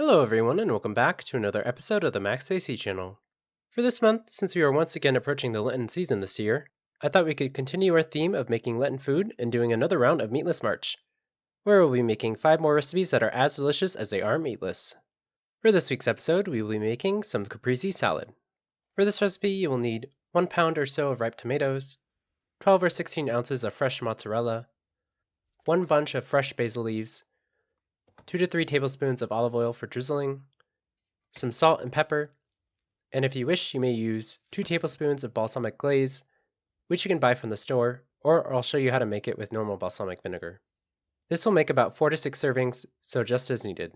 Hello everyone and welcome back to another episode of the Max AC channel. For this month, since we are once again approaching the Lenten season this year, I thought we could continue our theme of making Lenten food and doing another round of Meatless March, where we'll be making 5 more recipes that are as delicious as they are meatless. For this week's episode, we will be making some Caprese Salad. For this recipe, you will need 1 pound or so of ripe tomatoes, 12 or 16 ounces of fresh mozzarella, 1 bunch of fresh basil leaves, 2 to 3 tablespoons of olive oil for drizzling, some salt and pepper, and if you wish, you may use 2 tablespoons of balsamic glaze, which you can buy from the store, or I'll show you how to make it with normal balsamic vinegar. This will make about 4 to 6 servings, so just as needed.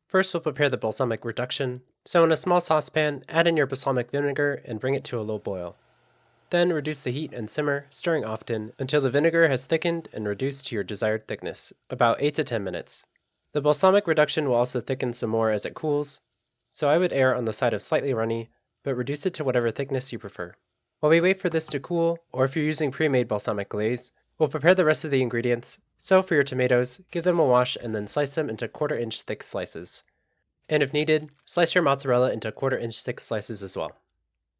First, we'll prepare the balsamic reduction. So in a small saucepan, add in your balsamic vinegar and bring it to a low boil. Then reduce the heat and simmer, stirring often, until the vinegar has thickened and reduced to your desired thickness, about 8 to 10 minutes. The balsamic reduction will also thicken some more as it cools, so I would err on the side of slightly runny, but reduce it to whatever thickness you prefer. While we wait for this to cool, or if you're using pre-made balsamic glaze, we'll prepare the rest of the ingredients. So for your tomatoes, give them a wash and then slice them into 1/4 inch thick slices. And if needed, slice your mozzarella into 1/4 inch thick slices as well.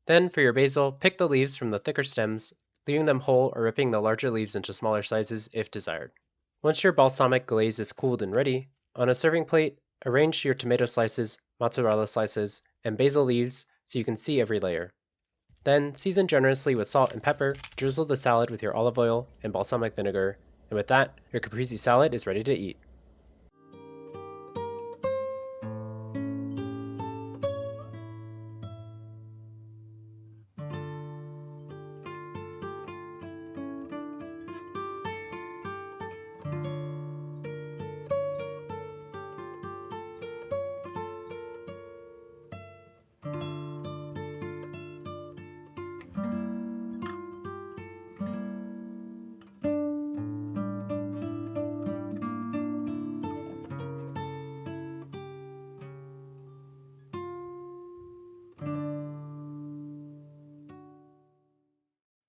Then for your basil, pick the leaves from the thicker stems, leaving them whole or ripping the larger leaves into smaller sizes if desired. Once your balsamic glaze is cooled and ready, on a serving plate, arrange your tomato slices, mozzarella slices, and basil leaves so you can see every layer. Then season generously with salt and pepper, drizzle the salad with your olive oil and balsamic vinegar, and with that, your caprese salad is ready to eat.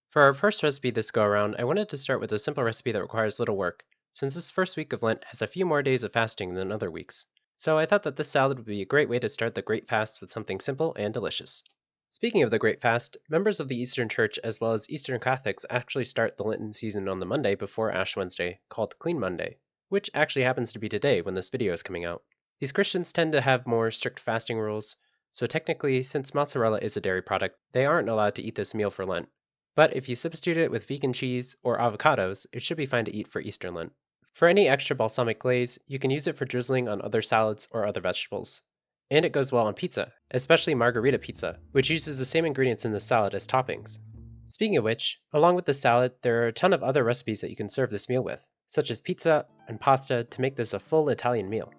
For our first recipe this go around, I wanted to start with a simple recipe that requires little work, since this first week of Lent has a few more days of fasting than other weeks. So I thought that this salad would be a great way to start the Great Fast with something simple and delicious. Speaking of the Great Fast, members of the Eastern Church as well as Eastern Catholics actually start the Lenten season on the Monday before Ash Wednesday, called Clean Monday, which actually happens to be today when this video is coming out. These Christians tend to have more strict fasting rules, so technically, since mozzarella is a dairy product, they aren't allowed to eat this meal for Lent. But if you substitute it with vegan cheese or avocados, it should be fine to eat for Easter Lent. For any extra balsamic glaze, you can use it for drizzling on other salads or other vegetables. And it goes well on pizza, especially margarita pizza, which uses the same ingredients in the salad as toppings. Speaking of which, along with the salad, there are a ton of other recipes that you can serve this meal with, such as pizza and pasta to make this a full Italian meal.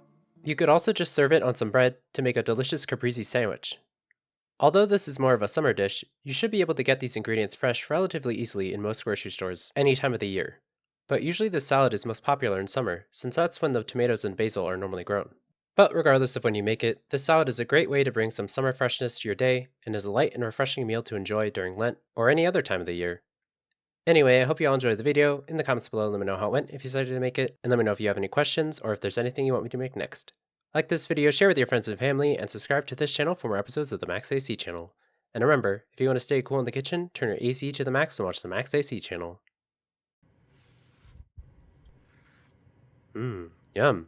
You could also just serve it on some bread to make a delicious caprese sandwich. Although this is more of a summer dish, you should be able to get these ingredients fresh relatively easily in most grocery stores any time of the year. But usually this salad is most popular in summer, since that's when the tomatoes and basil are normally grown. But regardless of when you make it, this salad is a great way to bring some summer freshness to your day and is a light and refreshing meal to enjoy during Lent or any other time of the year. Anyway, I hope you all enjoyed the video. In the comments below, let me know how it went if you decided to make it, and let me know if you have any questions or if there's anything you want me to make next. Like this video, share with your friends and family, and subscribe to this channel for more episodes of the Max AC channel. And remember, if you want to stay cool in the kitchen, turn your AC to the max and watch the Max AC channel. Yum.